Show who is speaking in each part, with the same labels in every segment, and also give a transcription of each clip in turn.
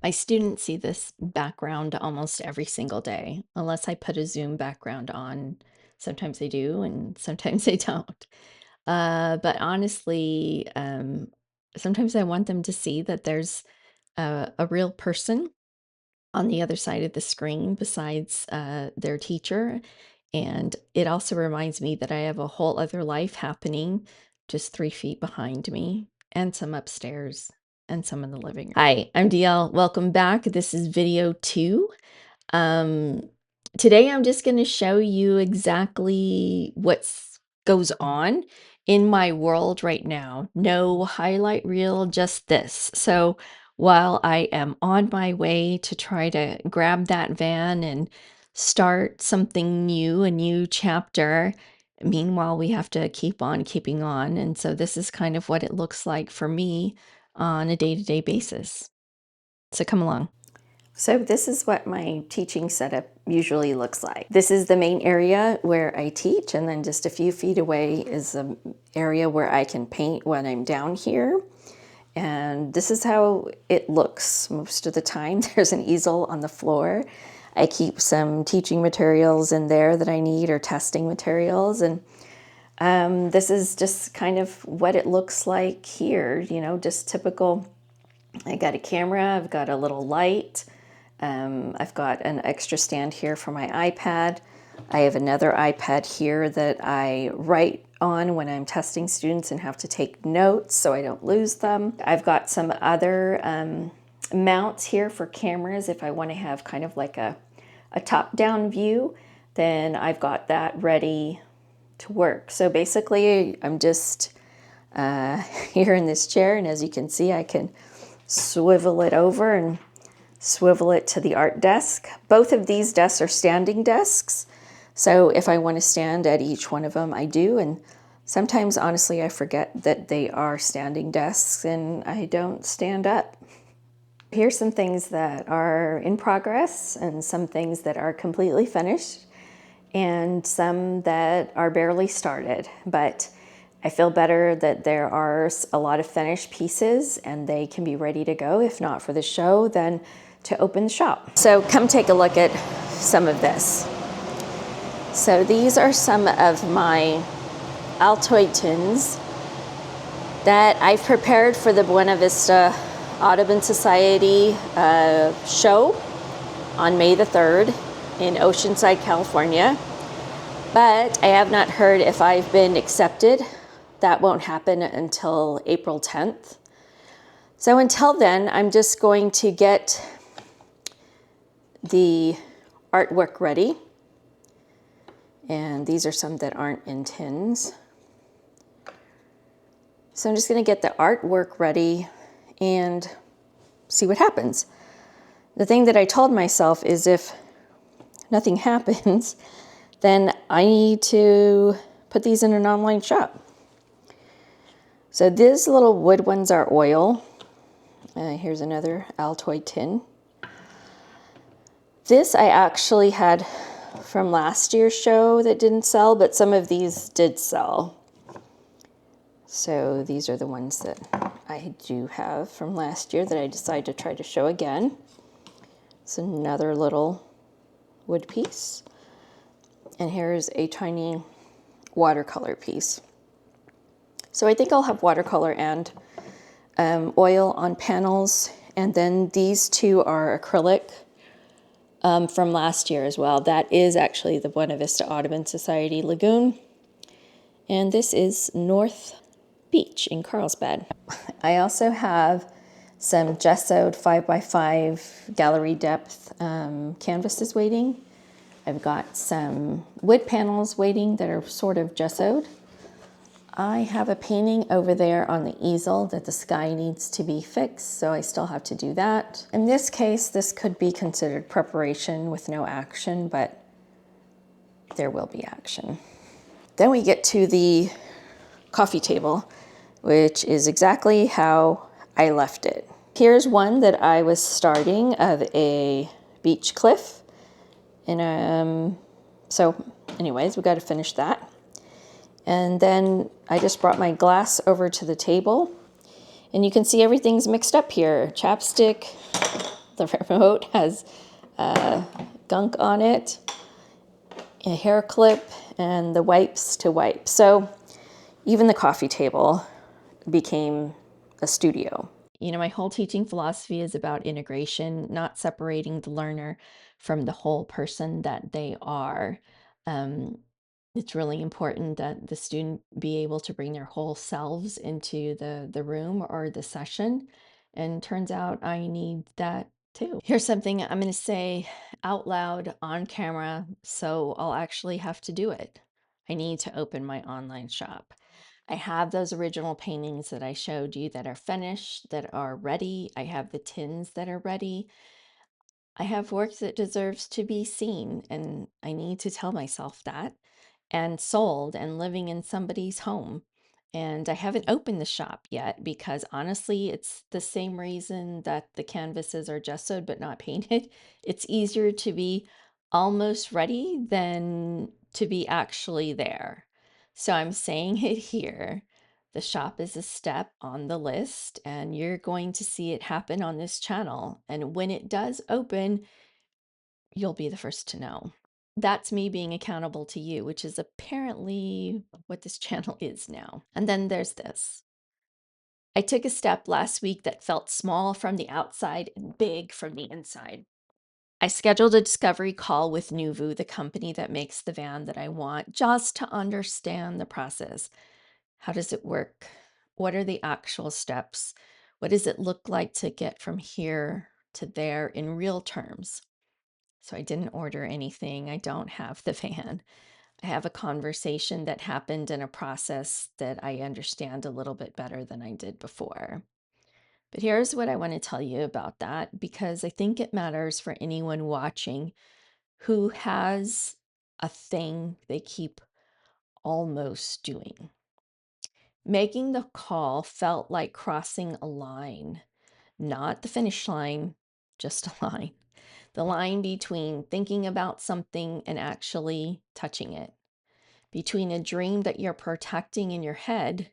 Speaker 1: My students see this background almost every single day, unless I put a Zoom background on. Sometimes they do, and sometimes they don't. But honestly, sometimes I want them to see that there's a real person on the other side of the screen besides their teacher. And it also reminds me that I have a whole other life happening just 3 feet behind me, and some upstairs, and some in the living room. Hi, I'm DL. Welcome back. This is video 2. Um, Today I'm just going to show you exactly what goes on in my world right now. No highlight reel, just this. So while I am on my way to try to grab that van and start something new, a new chapter, meanwhile we have to keep on keeping on. And so this is kind of what it looks like for me on a day-to-day basis. So come along. So this is what my teaching setup usually looks like. This is the main area where I teach, and then just a few feet away is an area where I can paint when I'm down here. And this is how it looks most of the time. There's an easel on the floor. I keep some teaching materials in there that I need, or testing materials, and this is just kind of what it looks like here, you know, just typical. I got a camera, I've got a little light, I've got an extra stand here for my iPad. I have another iPad here that I write on when I'm testing students and have to take notes so I don't lose them. I've got some other mounts here for cameras if I want to have kind of like a top-down view, then I've got that ready to work. So basically I'm just here in this chair, and as you can see I can swivel it over and swivel it to the art desk. Both of these desks are standing desks, so if I want to stand at each one of them, I do, and sometimes, honestly, I forget that they are standing desks and I don't stand up. Here's some things that are in progress, and some things that are completely finished, and some that are barely started, but I feel better that there are a lot of finished pieces and they can be ready to go, if not for the show, then to open the shop. So come take a look at some of this. So these are some of my Altoid tins that I've prepared for the Buena Vista Audubon Society show on May the 3rd in Oceanside, California. But I have not heard if I've been accepted. That won't happen until April 10th. So until then, I'm just going to get the artwork ready. And these are some that aren't in tins. So I'm just going to get the artwork ready and see what happens. The thing that I told myself is if nothing happens, then I need to put these in an online shop. So these little wood ones are oil. Here's another Altoid tin. This I actually had from last year's show that didn't sell, but some of these did sell. So these are the ones that I do have from last year that I decided to try to show again. It's another little wood piece. And here's a tiny watercolor piece. So I think I'll have watercolor and oil on panels. And then these two are acrylic from last year as well. That is actually the Buena Vista Audubon Society Lagoon. And this is North Beach in Carlsbad. I also have some gessoed 5x5 gallery depth canvases waiting. I've got some wood panels waiting that are sort of gessoed. I have a painting over there on the easel that the sky needs to be fixed, so I still have to do that. In this case, this could be considered preparation with no action, but there will be action. Then we get to the coffee table, which is exactly how I left it. Here's one that I was starting of a beach cliff. And so anyways, we got to finish that. And then I just brought my glass over to the table, and you can see everything's mixed up here. Chapstick, The remote has gunk on it, a hair clip, and the wipes to wipe. So even the coffee table became a studio. You know, my whole teaching philosophy is about integration, not separating the learner from the whole person that they are. Um, it's really important that the student be able to bring their whole selves into the room or the session. And turns out I need that too. Here's something I'm going to say out loud on camera, so I'll actually have to do it. I need to open my online shop. I have those original paintings that I showed you that are finished, that are ready. I have the tins that are ready. I have work that deserves to be seen, and I need to tell myself that, and sold and living in somebody's home. And I haven't opened the shop yet because honestly, it's the same reason that the canvases are gessoed but not painted. It's easier to be almost ready than to be actually there. So I'm saying it here. The shop is a step on the list, and you're going to see it happen on this channel. And when it does open, you'll be the first to know. That's me being accountable to you, which is apparently what this channel is now. And then there's this. I took a step last week that felt small from the outside and big from the inside. I scheduled a discovery call with Nuvu, the company that makes the van that I want, just to understand the process. How does it work? What are the actual steps? What does it look like to get from here to there in real terms? So I didn't order anything. I don't have the van. I have a conversation that happened in a process that I understand a little bit better than I did before. But here's what I want to tell you about that, because I think it matters for anyone watching who has a thing they keep almost doing. Making the call felt like crossing a line, not the finish line, just a line. The line between thinking about something and actually touching it, between a dream that you're protecting in your head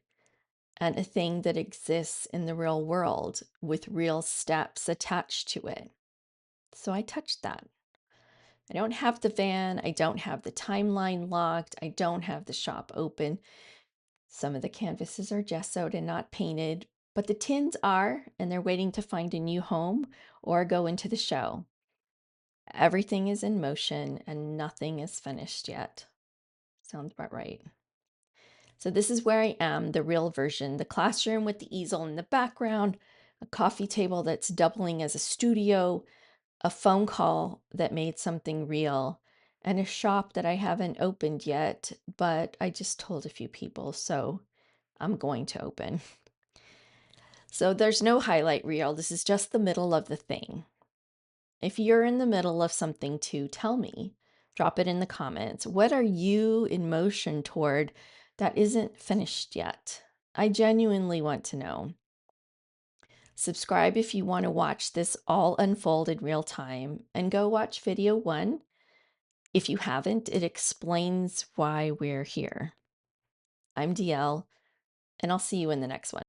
Speaker 1: and a thing that exists in the real world with real steps attached to it. So I touched that. I don't have the van. I don't have the timeline locked. I don't have the shop open. Some of the canvases are gessoed and not painted, but the tins are, and they're waiting to find a new home or go into the show. Everything is in motion and nothing is finished yet. Sounds about right. So this is where I am, the real version, the classroom with the easel in the background, a coffee table that's doubling as a studio, a phone call that made something real, and a shop that I haven't opened yet, but I just told a few people, so I'm going to open. So there's no highlight reel. This is just the middle of the thing. If you're in the middle of something too, tell me. Drop it in the comments. What are you in motion toward that isn't finished yet? I genuinely want to know. Subscribe if you want to watch this all unfold in real time, and go watch video 1. If you haven't, it explains why we're here. I'm DL, and I'll see you in the next one.